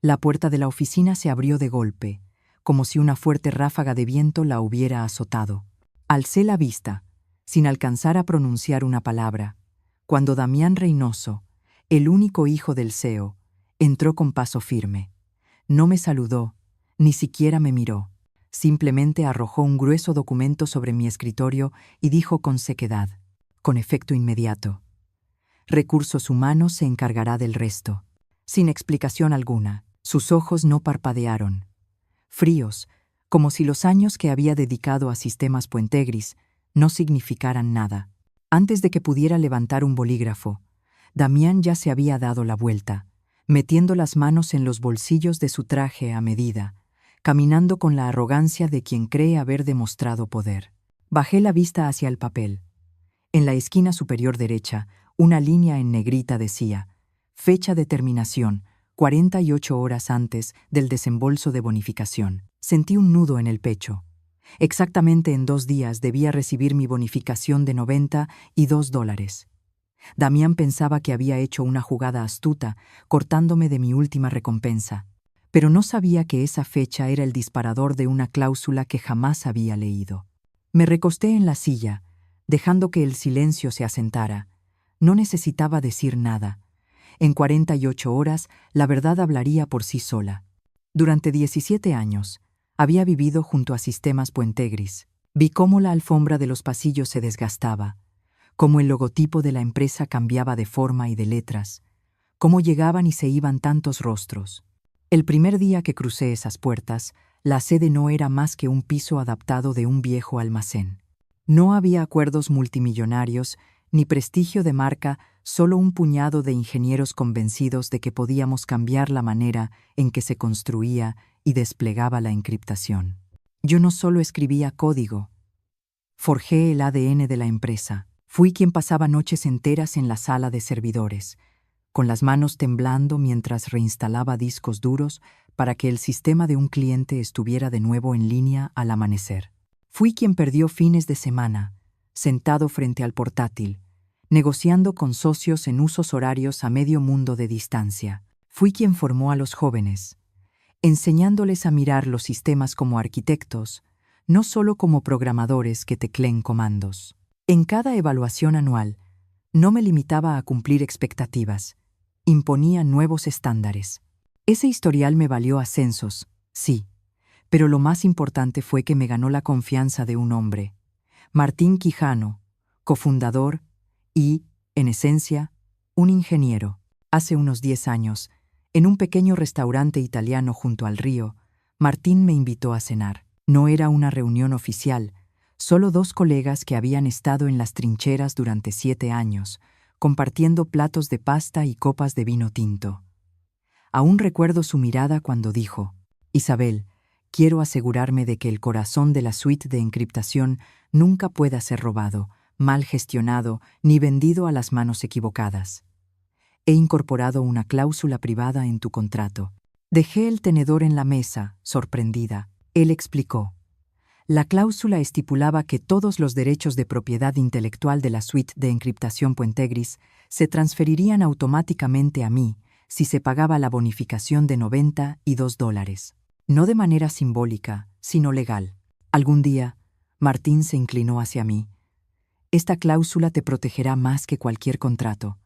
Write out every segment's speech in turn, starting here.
La puerta de la oficina se abrió de golpe, como si una fuerte ráfaga de viento la hubiera azotado. Alcé la vista, sin alcanzar a pronunciar una palabra, cuando Damián Reynoso, el único hijo del CEO, entró con paso firme. No me saludó, ni siquiera me miró. Simplemente arrojó un grueso documento sobre mi escritorio y dijo con sequedad, con efecto inmediato: Recursos Humanos se encargará del resto. Sin explicación alguna, sus ojos no parpadearon. Fríos, como si los años que había dedicado a Sistemas Puentegris no significaran nada. Antes de que pudiera levantar un bolígrafo, Damián ya se había dado la vuelta, metiendo las manos en los bolsillos de su traje a medida, caminando con la arrogancia de quien cree haber demostrado poder. Bajé la vista hacia el papel. En la esquina superior derecha, una línea en negrita decía: fecha de terminación, 48 horas antes del desembolso de bonificación. Sentí un nudo en el pecho. Exactamente en 2 días debía recibir mi bonificación de $92. Damián pensaba que había hecho una jugada astuta, cortándome de mi última recompensa, pero no sabía que esa fecha era el disparador de una cláusula que jamás había leído. Me recosté en la silla, dejando que el silencio se asentara. No necesitaba decir nada. En 48 horas, la verdad hablaría por sí sola. Durante 17 años, había vivido junto a Sistemas Puentegris. Vi cómo la alfombra de los pasillos se desgastaba, cómo el logotipo de la empresa cambiaba de forma y de letras, cómo llegaban y se iban tantos rostros. El primer día que crucé esas puertas, la sede no era más que un piso adaptado de un viejo almacén. No había acuerdos multimillonarios ni prestigio de marca, solo un puñado de ingenieros convencidos de que podíamos cambiar la manera en que se construía y desplegaba la encriptación. Yo no solo escribía código, forjé el ADN de la empresa. Fui quien pasaba noches enteras en la sala de servidores, con las manos temblando mientras reinstalaba discos duros para que el sistema de un cliente estuviera de nuevo en línea al amanecer. Fui quien perdió fines de semana, sentado frente al portátil, negociando con socios en usos horarios a medio mundo de distancia. Fui quien formó a los jóvenes, enseñándoles a mirar los sistemas como arquitectos, no solo como programadores que tecleen comandos. En cada evaluación anual, no me limitaba a cumplir expectativas, imponía nuevos estándares. Ese historial me valió ascensos, sí, pero lo más importante fue que me ganó la confianza de un hombre, Martín Quijano, cofundador y, en esencia, un ingeniero. Hace unos 10 años, en un pequeño restaurante italiano junto al río, Martín me invitó a cenar. No era una reunión oficial, solo 2 colegas que habían estado en las trincheras durante 7 años, compartiendo platos de pasta y copas de vino tinto. Aún recuerdo su mirada cuando dijo: Isabel, quiero asegurarme de que el corazón de la suite de encriptación nunca pueda ser robado, mal gestionado ni vendido a las manos equivocadas. He incorporado una cláusula privada en tu contrato. Dejé el tenedor en la mesa, sorprendida. Él explicó. La cláusula estipulaba que todos los derechos de propiedad intelectual de la suite de encriptación Puentegris se transferirían automáticamente a mí si se pagaba la bonificación de $92. No de manera simbólica, sino legal. Algún día, Martín se inclinó hacia mí. Esta cláusula te protegerá más que cualquier contrato.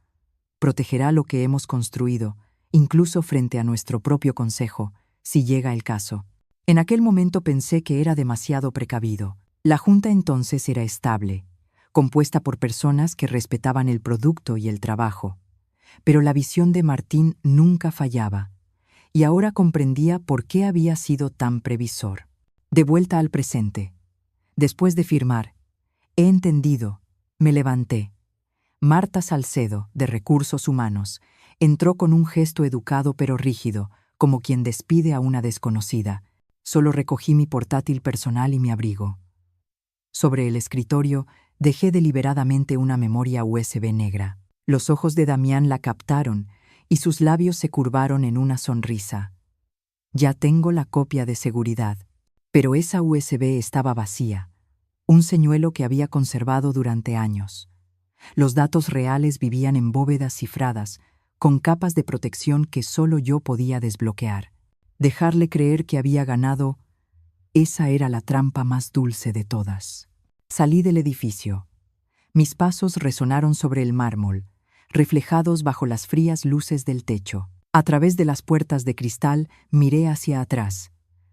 Protegerá lo que hemos construido, incluso frente a nuestro propio consejo, si llega el caso. En aquel momento pensé que era demasiado precavido. La junta entonces era estable, compuesta por personas que respetaban el producto y el trabajo. Pero la visión de Martín nunca fallaba, y ahora comprendía por qué había sido tan previsor. De vuelta al presente. Después de firmar, he entendido, me levanté. Marta Salcedo, de Recursos Humanos, entró con un gesto educado pero rígido, como quien despide a una desconocida. Solo recogí mi portátil personal y mi abrigo. Sobre el escritorio dejé deliberadamente una memoria USB negra. Los ojos de Damián la captaron y sus labios se curvaron en una sonrisa. Ya tengo la copia de seguridad. Pero esa USB estaba vacía, un señuelo que había conservado durante años. Los datos reales vivían en bóvedas cifradas, con capas de protección que solo yo podía desbloquear. Dejarle creer que había ganado, esa era la trampa más dulce de todas. Salí del edificio. Mis pasos resonaron sobre el mármol, reflejados bajo las frías luces del techo. A través de las puertas de cristal miré hacia atrás.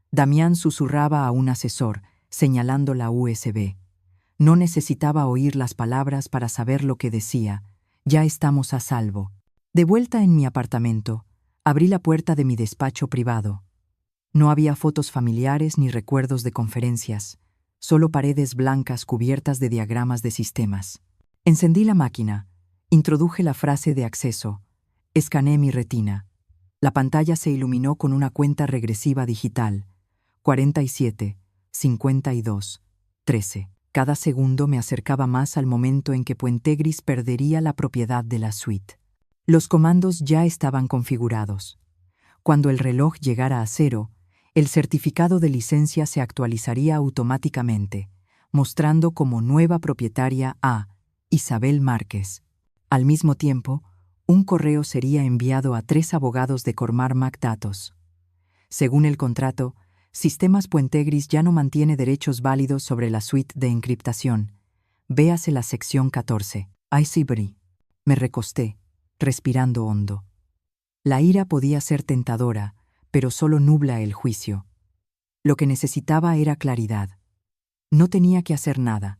Damián susurraba a un asesor, señalando la USB. No necesitaba oír las palabras para saber lo que decía. Ya estamos a salvo. De vuelta en mi apartamento, abrí la puerta de mi despacho privado. No había fotos familiares ni recuerdos de conferencias, solo paredes blancas cubiertas de diagramas de sistemas. Encendí la máquina, introduje la frase de acceso, escaneé mi retina. La pantalla se iluminó con una cuenta regresiva digital, 47, 52, 13. Cada segundo me acercaba más al momento en que Puentegris perdería la propiedad de la suite. Los comandos ya estaban configurados. Cuando el reloj llegara a 0, el certificado de licencia se actualizaría automáticamente, mostrando como nueva propietaria a Isabel Márquez. Al mismo tiempo, un correo sería enviado a 3 abogados de Cormarmac Datos. Según el contrato, Sistemas Puentegris ya no mantiene derechos válidos sobre la suite de encriptación. Véase la sección 14. Iceberry. Me recosté, respirando hondo. La ira podía ser tentadora, pero solo nubla el juicio. Lo que necesitaba era claridad. No tenía que hacer nada.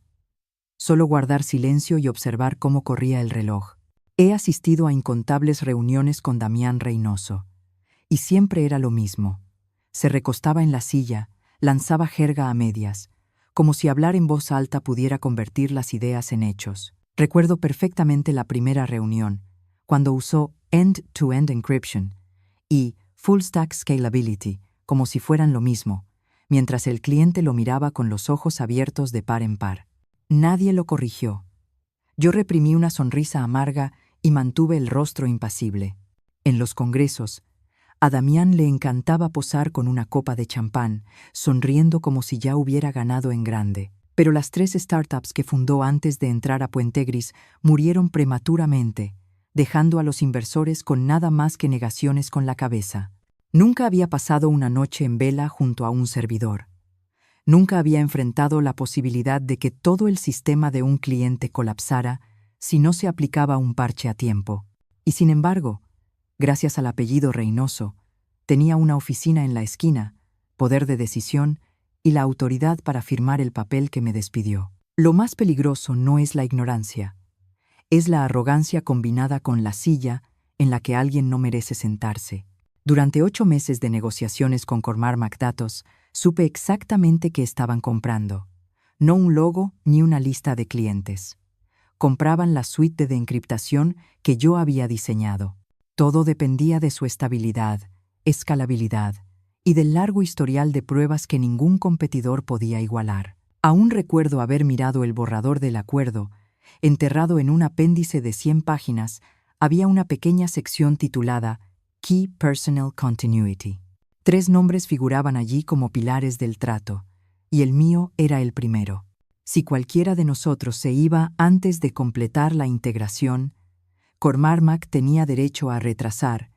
Solo guardar silencio y observar cómo corría el reloj. He asistido a incontables reuniones con Damián Reynoso. Y siempre era lo mismo. Se recostaba en la silla, lanzaba jerga a medias, como si hablar en voz alta pudiera convertir las ideas en hechos. Recuerdo perfectamente la primera reunión, cuando usó End-to-End Encryption y Full Stack Scalability, como si fueran lo mismo, mientras el cliente lo miraba con los ojos abiertos de par en par. Nadie lo corrigió. Yo reprimí una sonrisa amarga y mantuve el rostro impasible. En los congresos, a Damián le encantaba posar con una copa de champán, sonriendo como si ya hubiera ganado en grande. Pero las 3 startups que fundó antes de entrar a Puentegris murieron prematuramente, dejando a los inversores con nada más que negaciones con la cabeza. Nunca había pasado una noche en vela junto a un servidor. Nunca había enfrentado la posibilidad de que todo el sistema de un cliente colapsara si no se aplicaba un parche a tiempo. Y sin embargo, gracias al apellido Reynoso, tenía una oficina en la esquina, poder de decisión y la autoridad para firmar el papel que me despidió. Lo más peligroso no es la ignorancia, es la arrogancia combinada con la silla en la que alguien no merece sentarse. Durante 8 meses de negociaciones con Cormarmac Datos, supe exactamente qué estaban comprando. No un logo ni una lista de clientes. Compraban la suite de encriptación que yo había diseñado. Todo dependía de su estabilidad, escalabilidad y del largo historial de pruebas que ningún competidor podía igualar. Aún recuerdo haber mirado el borrador del acuerdo. Enterrado en un apéndice de 100 páginas, había una pequeña sección titulada Key Personal Continuity. 3 nombres figuraban allí como pilares del trato, y el mío era el primero. Si cualquiera de nosotros se iba antes de completar la integración, Cormarmac tenía derecho a retrasar,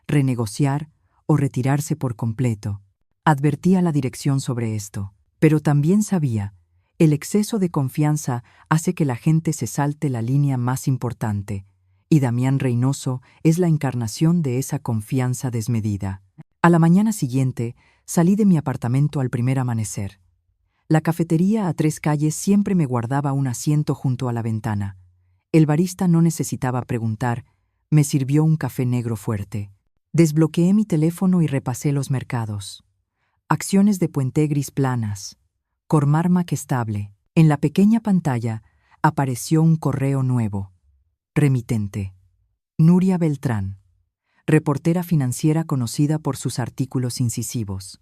renegociar o retirarse por completo. Advertía la dirección sobre esto, pero también sabía, el exceso de confianza hace que la gente se salte la línea más importante, y Damián Reynoso es la encarnación de esa confianza desmedida. A la mañana siguiente, salí de mi apartamento al primer amanecer. La cafetería a 3 calles siempre me guardaba un asiento junto a la ventana. El barista no necesitaba preguntar, me sirvió un café negro fuerte. Desbloqueé mi teléfono y repasé los mercados. Acciones de Puentegris planas. Cormarmac estable. En la pequeña pantalla apareció un correo nuevo. Remitente. Nuria Beltrán, reportera financiera conocida por sus artículos incisivos.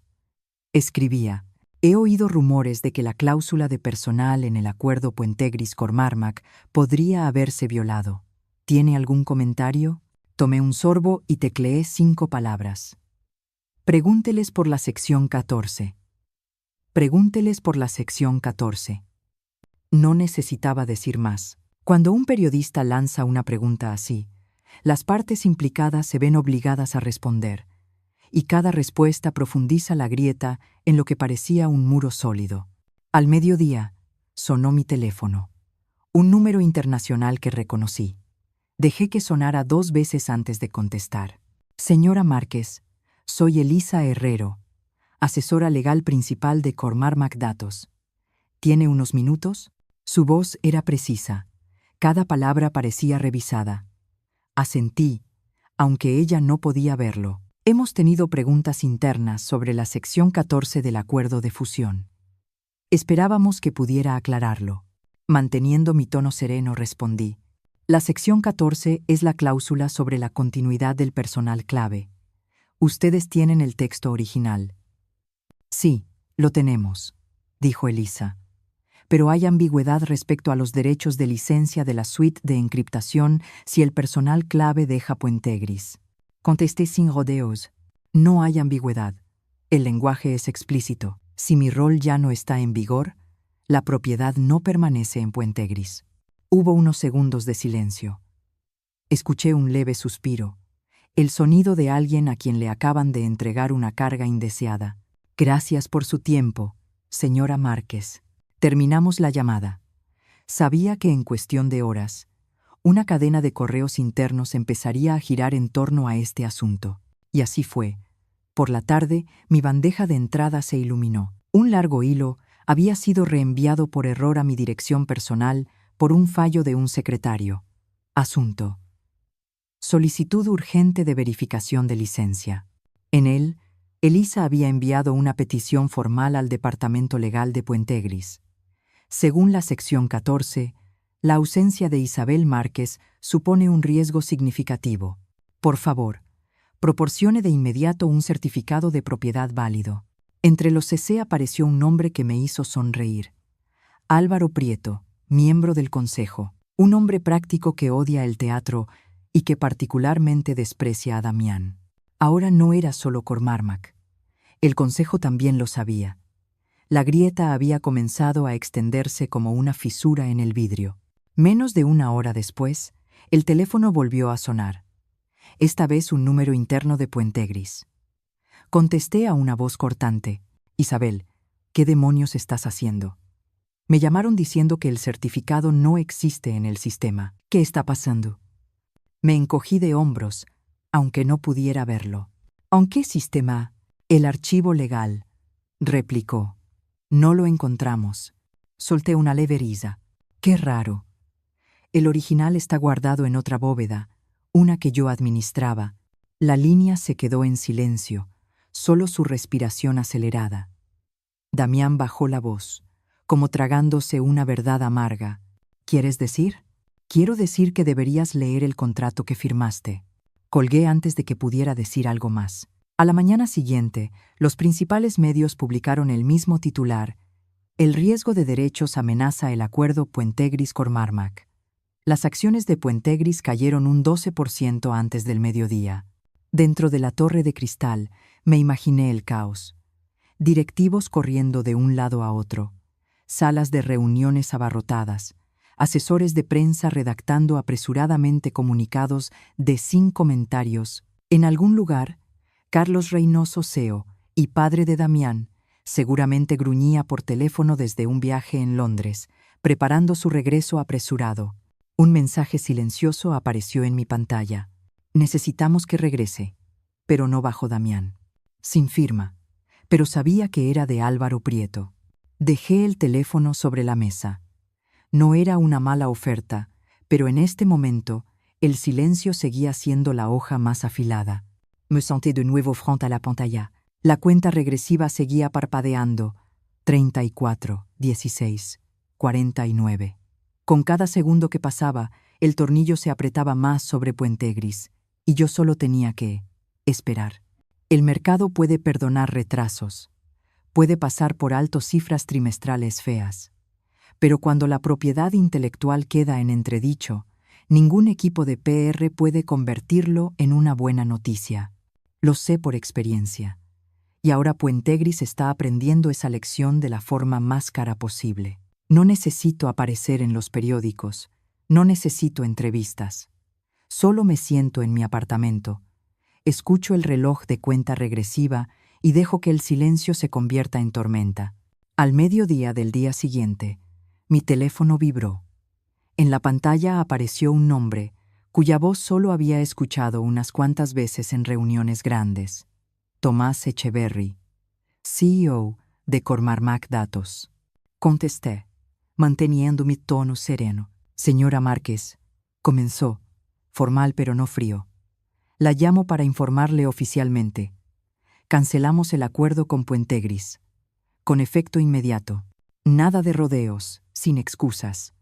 Escribía: he oído rumores de que la cláusula de personal en el acuerdo Puentegris-Cormarmac podría haberse violado. ¿Tiene algún comentario? Tomé un sorbo y tecleé 5 palabras. Pregúnteles por la sección 14. Pregúnteles por la sección 14. No necesitaba decir más. Cuando un periodista lanza una pregunta así, Las partes implicadas se ven obligadas a responder, y cada respuesta profundiza la grieta en lo que parecía un muro sólido. Al mediodía, sonó mi teléfono. Un número internacional que reconocí. Dejé que sonara 2 veces antes de contestar. Señora Márquez, soy Elisa Herrero, asesora legal principal de Cormarmac Datos. ¿Tiene unos minutos? Su voz era precisa. Cada palabra parecía revisada. Asentí, aunque ella no podía verlo. Hemos tenido preguntas internas sobre la sección 14 del acuerdo de fusión. Esperábamos que pudiera aclararlo. Manteniendo mi tono sereno, respondí. La sección 14 es la cláusula sobre la continuidad del personal clave. Ustedes tienen el texto original. Sí, lo tenemos, dijo Elisa. Pero hay ambigüedad respecto a los derechos de licencia de la suite de encriptación si el personal clave deja Puentegris. Contesté sin rodeos. No hay ambigüedad. El lenguaje es explícito. Si mi rol ya no está en vigor, la propiedad no permanece en Puentegris. Hubo unos segundos de silencio. Escuché un leve suspiro, el sonido de alguien a quien le acaban de entregar una carga indeseada. Gracias por su tiempo, señora Márquez. Terminamos la llamada. Sabía que en cuestión de horas, una cadena de correos internos empezaría a girar en torno a este asunto. Y así fue. Por la tarde, mi bandeja de entrada se iluminó. Un largo hilo había sido reenviado por error a mi dirección personal por un fallo de un secretario. Asunto: solicitud urgente de verificación de licencia. En él, Elisa había enviado una petición formal al Departamento Legal de Puentegris. Según la sección 14, la ausencia de Isabel Márquez supone un riesgo significativo. Por favor, proporcione de inmediato un certificado de propiedad válido. Entre los CC apareció un nombre que me hizo sonreír. Álvaro Prieto, miembro del Consejo, un hombre práctico que odia el teatro y que particularmente desprecia a Damián. Ahora no era solo Cormarmac. El Consejo también lo sabía. La grieta había comenzado a extenderse como una fisura en el vidrio. Menos de 1 hora después, el teléfono volvió a sonar. Esta vez un número interno de Puentegris. Contesté a una voz cortante. Isabel, ¿qué demonios estás haciendo? Me llamaron diciendo que el certificado no existe en el sistema. ¿Qué está pasando? Me encogí de hombros, aunque no pudiera verlo. ¿En qué sistema? El archivo legal, replicó. No lo encontramos. Solté una leve risa. Qué raro. El original está guardado en otra bóveda, una que yo administraba. La línea se quedó en silencio, solo su respiración acelerada. Damián bajó la voz, como tragándose una verdad amarga. ¿Quieres decir? Quiero decir que deberías leer el contrato que firmaste. Colgué antes de que pudiera decir algo más. A la mañana siguiente, los principales medios publicaron el mismo titular: El riesgo de derechos amenaza el acuerdo Puentegris-Cormarmac. Las acciones de Puentegris cayeron un 12% antes del mediodía. Dentro de la torre de cristal, me imaginé el caos. Directivos corriendo de un lado a otro, salas de reuniones abarrotadas, asesores de prensa redactando apresuradamente comunicados de sin comentarios. En algún lugar, Carlos Reynoso, CEO y padre de Damián, seguramente gruñía por teléfono desde un viaje en Londres, preparando su regreso apresurado. Un mensaje silencioso apareció en mi pantalla. Necesitamos que regrese, pero no bajo Damián. Sin firma, pero sabía que era de Álvaro Prieto. Dejé el teléfono sobre la mesa. No era una mala oferta, pero en este momento, el silencio seguía siendo la hoja más afilada. Me senté de nuevo frente a la pantalla. La cuenta regresiva seguía parpadeando. 34, 16, 49. Con cada segundo que pasaba, el tornillo se apretaba más sobre Puentegris, y yo solo tenía que esperar. El mercado puede perdonar retrasos, puede pasar por alto cifras trimestrales feas, pero cuando la propiedad intelectual queda en entredicho, ningún equipo de PR puede convertirlo en una buena noticia. Lo sé por experiencia, y ahora Puentegris está aprendiendo esa lección de la forma más cara posible. No necesito aparecer en los periódicos, no necesito entrevistas. Solo me siento en mi apartamento. Escucho el reloj de cuenta regresiva y dejo que el silencio se convierta en tormenta. Al mediodía del día siguiente, mi teléfono vibró. En la pantalla apareció un nombre, cuya voz solo había escuchado unas cuantas veces en reuniones grandes. Tomás Echeverry, CEO de Cormarmac Datos. Contesté, manteniendo mi tono sereno. Señora Márquez, comenzó, formal pero no frío. La llamo para informarle oficialmente. Cancelamos el acuerdo con Puentegris. Con efecto inmediato. Nada de rodeos, sin excusas.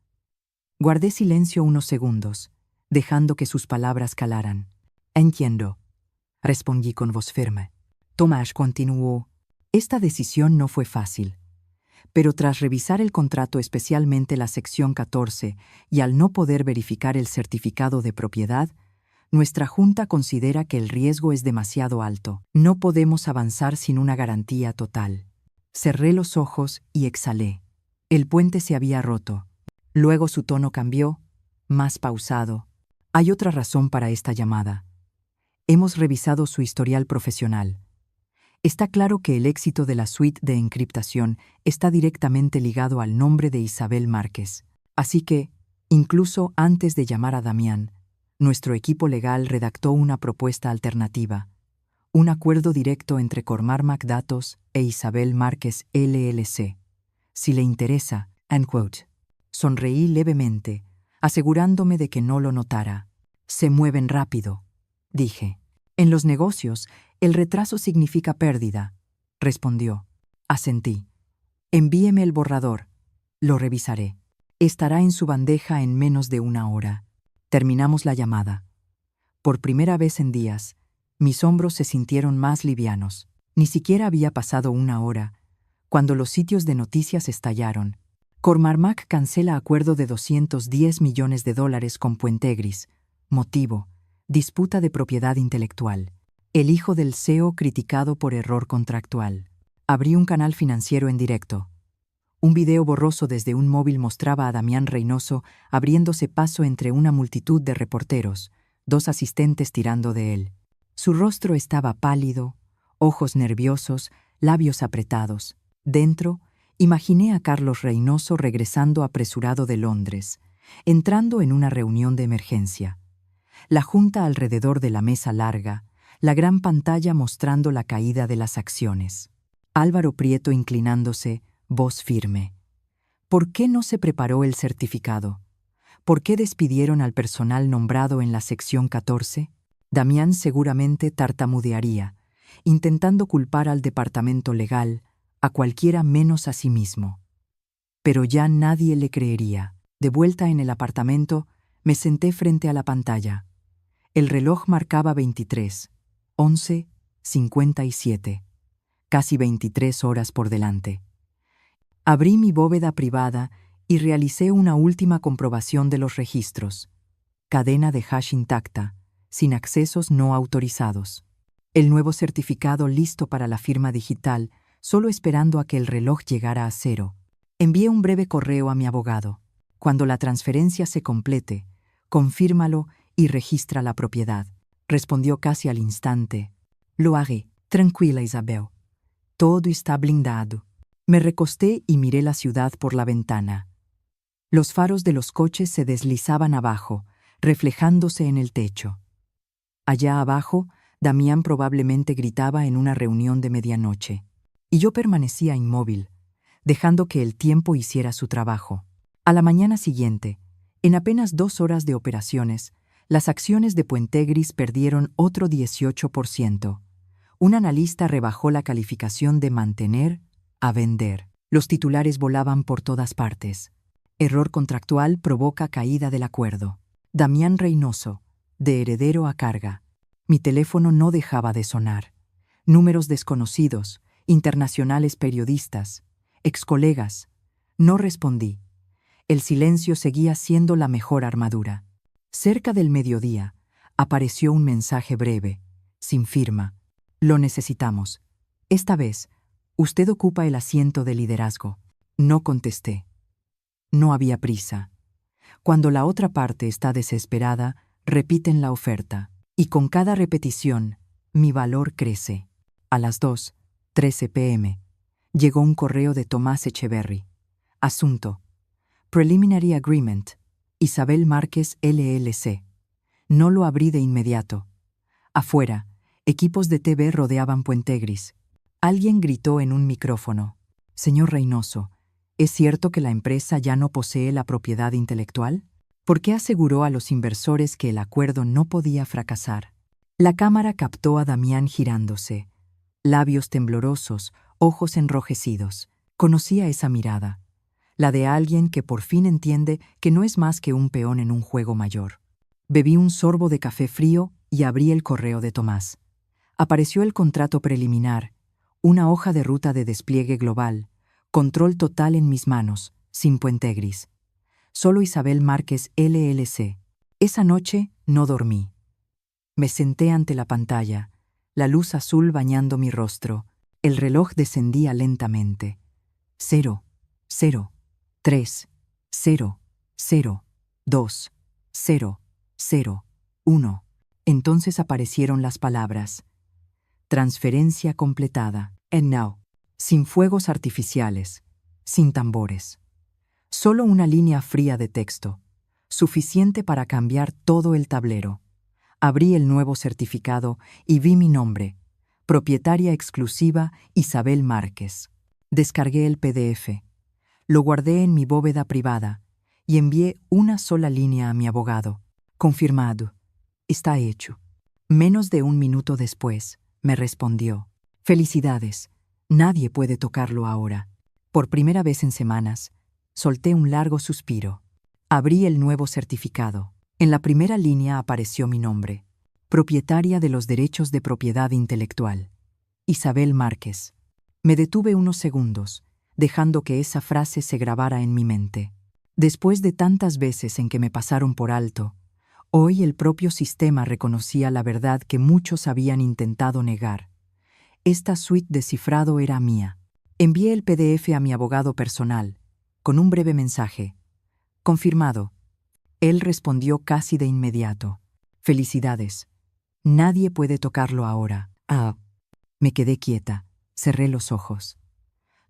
Guardé silencio unos segundos, dejando que sus palabras calaran. Entiendo, respondí con voz firme. Tomás continuó. Esta decisión no fue fácil. Pero tras revisar el contrato, especialmente la sección 14, y al no poder verificar el certificado de propiedad, nuestra junta considera que el riesgo es demasiado alto. No podemos avanzar sin una garantía total. Cerré los ojos y exhalé. El puente se había roto. Luego su tono cambió, más pausado. Hay otra razón para esta llamada. Hemos revisado su historial profesional. Está claro que el éxito de la suite de encriptación está directamente ligado al nombre de Isabel Márquez. Así que, incluso antes de llamar a Damián, nuestro equipo legal redactó una propuesta alternativa. Un acuerdo directo entre Cormarmac Datos e Isabel Márquez LLC. Si le interesa, unquote. Sonreí levemente, asegurándome de que no lo notara. Se mueven rápido, dije. En los negocios, el retraso significa pérdida, respondió. Asentí. Envíeme el borrador. Lo revisaré. Estará en su bandeja en menos de una hora. Terminamos la llamada. Por primera vez en días, mis hombros se sintieron más livianos. Ni siquiera había pasado una hora, cuando los sitios de noticias estallaron. Cormarmac cancela acuerdo de $210 millones con Puentegris. Motivo: disputa de propiedad intelectual. El hijo del CEO criticado por error contractual. Abrí un canal financiero en directo. Un video borroso desde un móvil mostraba a Damián Reynoso abriéndose paso entre una multitud de reporteros, 2 asistentes tirando de él. Su rostro estaba pálido, ojos nerviosos, labios apretados. Dentro, imaginé a Carlos Reynoso regresando apresurado de Londres, entrando en una reunión de emergencia. La junta alrededor de la mesa larga, la gran pantalla mostrando la caída de las acciones. Álvaro Prieto inclinándose, voz firme. ¿Por qué no se preparó el certificado? ¿Por qué despidieron al personal nombrado en la sección 14? Damián seguramente tartamudearía, intentando culpar al departamento legal, a cualquiera menos a sí mismo. Pero ya nadie le creería. De vuelta en el apartamento, me senté frente a la pantalla. El reloj marcaba 23:11:57. Casi 23 horas por delante. Abrí mi bóveda privada y realicé una última comprobación de los registros. Cadena de hash intacta, sin accesos no autorizados. El nuevo certificado listo para la firma digital, solo esperando a que el reloj llegara a 0. Envié un breve correo a mi abogado. Cuando la transferencia se complete, confírmalo y registra la propiedad. Respondió casi al instante. Lo haré. Tranquila, Isabel. Todo está blindado. Me recosté y miré la ciudad por la ventana. Los faros de los coches se deslizaban abajo, reflejándose en el techo. Allá abajo, Damián probablemente gritaba en una reunión de medianoche. Y yo permanecía inmóvil, dejando que el tiempo hiciera su trabajo. A la mañana siguiente, en apenas 2 horas de operaciones, las acciones de Puentegris perdieron otro 18%. Un analista rebajó la calificación de mantener a vender. Los titulares volaban por todas partes. Error contractual provoca caída del acuerdo. Damián Reynoso, de heredero a carga. Mi teléfono no dejaba de sonar. Números desconocidos, internacionales periodistas, excolegas. No respondí. El silencio seguía siendo la mejor armadura. Cerca del mediodía, apareció un mensaje breve, sin firma. Lo necesitamos. Esta vez, usted ocupa el asiento de liderazgo. No contesté. No había prisa. Cuando la otra parte está desesperada, repiten la oferta. Y con cada repetición, mi valor crece. A las 2:13 p.m. llegó un correo de Tomás Echeverry. Asunto: Preliminary Agreement, Isabel Márquez LLC. No lo abrí de inmediato. Afuera, equipos de TV rodeaban Puente Gris. Alguien gritó en un micrófono: «Señor Reynoso, ¿es cierto que la empresa ya no posee la propiedad intelectual?». ¿Por qué aseguró a los inversores que el acuerdo no podía fracasar? La cámara captó a Damián girándose. Labios temblorosos, ojos enrojecidos. Conocía esa mirada. La de alguien que por fin entiende que no es más que un peón en un juego mayor. Bebí un sorbo de café frío y abrí el correo de Tomás. Apareció el contrato preliminar, una hoja de ruta de despliegue global, control total en mis manos, sin Puente Gris. Solo Isabel Márquez LLC. Esa noche no dormí. Me senté ante la pantalla, la luz azul bañando mi rostro. El reloj descendía lentamente. 0, 0, 3, 0, 0, 2, 0, 0, 1. Entonces aparecieron las palabras: transferencia completada. And now. Sin fuegos artificiales, sin tambores. Solo una línea fría de texto, suficiente para cambiar todo el tablero. Abrí el nuevo certificado y vi mi nombre: propietaria exclusiva Isabel Márquez. Descargué el PDF, lo guardé en mi bóveda privada y envié una sola línea a mi abogado: confirmado. Está hecho. Menos de un minuto después, me respondió: felicidades, nadie puede tocarlo ahora. Por primera vez en semanas, solté un largo suspiro. Abrí el nuevo certificado. En la primera línea apareció mi nombre: propietaria de los derechos de propiedad intelectual, Isabel Márquez. Me detuve unos segundos, dejando que esa frase se grabara en mi mente. Después de tantas veces en que me pasaron por alto, hoy el propio sistema reconocía la verdad que muchos habían intentado negar. Esta suite de cifrado era mía. Envié el PDF a mi abogado personal, con un breve mensaje: confirmado. Él respondió casi de inmediato: felicidades, nadie puede tocarlo ahora. Me quedé quieta, cerré los ojos.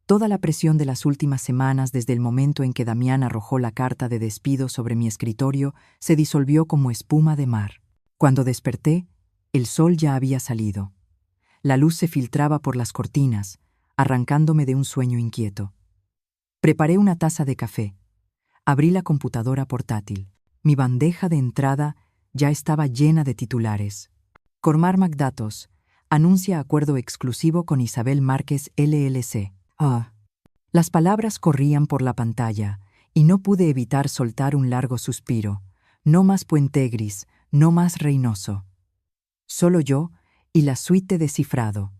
Toda la presión de las últimas semanas, desde el momento en que Damián arrojó la carta de despido sobre mi escritorio, se disolvió como espuma de mar. Cuando desperté, el sol ya había salido. La luz se filtraba por las cortinas, arrancándome de un sueño inquieto. Preparé una taza de café. Abrí la computadora portátil. Mi bandeja de entrada ya estaba llena de titulares. Cormarmac Datos anuncia acuerdo exclusivo con Isabel Márquez LLC. Las palabras corrían por la pantalla y no pude evitar soltar un largo suspiro. No más Puente Gris, no más Reynoso. Solo yo y la suite de descifrado.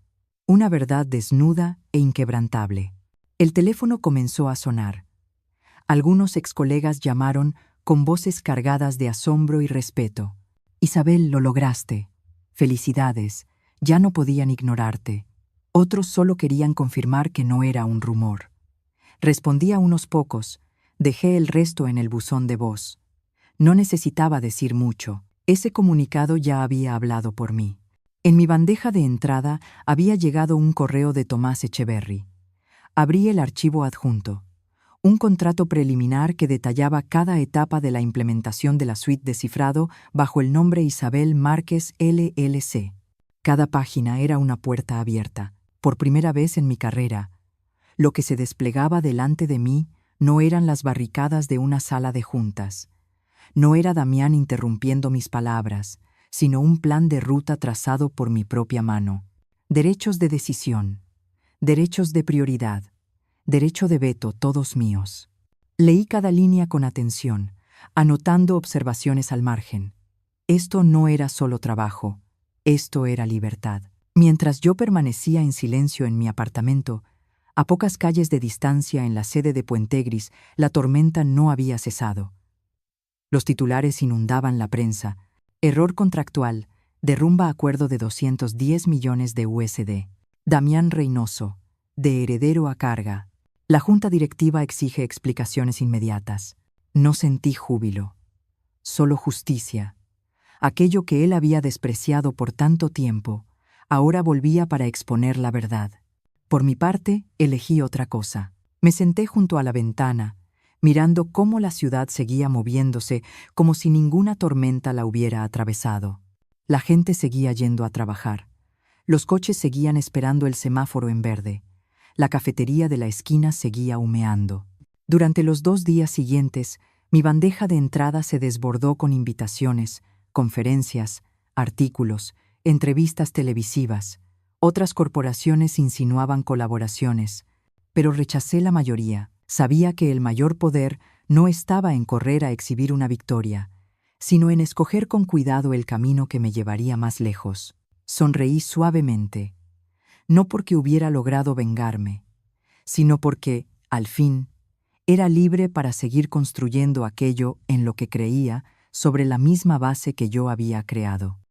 Una verdad desnuda e inquebrantable. El teléfono comenzó a sonar. Algunos excolegas llamaron con voces cargadas de asombro y respeto. Isabel, lo lograste. Felicidades, ya no podían ignorarte. Otros solo querían confirmar que no era un rumor. Respondí a unos pocos, dejé el resto en el buzón de voz. No necesitaba decir mucho, ese comunicado ya había hablado por mí. En mi bandeja de entrada había llegado un correo de Tomás Echeverry. Abrí el archivo adjunto. Un contrato preliminar que detallaba cada etapa de la implementación de la suite de cifrado bajo el nombre Isabel Márquez LLC. Cada página era una puerta abierta. Por primera vez en mi carrera, lo que se desplegaba delante de mí no eran las barricadas de una sala de juntas. No era Damián interrumpiendo mis palabras, sino un plan de ruta trazado por mi propia mano. Derechos de decisión, derechos de prioridad, derecho de veto, todos míos. Leí cada línea con atención, anotando observaciones al margen. Esto no era solo trabajo, esto era libertad. Mientras yo permanecía en silencio en mi apartamento, a pocas calles de distancia en la sede de Puente Gris, la tormenta no había cesado. Los titulares inundaban la prensa. Error contractual, derrumba acuerdo de 210 millones de USD. Damián Reynoso, de heredero a carga. La junta directiva exige explicaciones inmediatas. No sentí júbilo, solo justicia. Aquello que él había despreciado por tanto tiempo, ahora volvía para exponer la verdad. Por mi parte, elegí otra cosa. Me senté junto a la ventana, mirando cómo la ciudad seguía moviéndose como si ninguna tormenta la hubiera atravesado. La gente seguía yendo a trabajar. Los coches seguían esperando el semáforo en verde. La cafetería de la esquina seguía humeando. Durante los 2 días siguientes, mi bandeja de entrada se desbordó con invitaciones, conferencias, artículos, entrevistas televisivas. Otras corporaciones insinuaban colaboraciones, pero rechacé la mayoría. Sabía que el mayor poder no estaba en correr a exhibir una victoria, sino en escoger con cuidado el camino que me llevaría más lejos. Sonreí suavemente, no porque hubiera logrado vengarme, sino porque, al fin, era libre para seguir construyendo aquello en lo que creía sobre la misma base que yo había creado.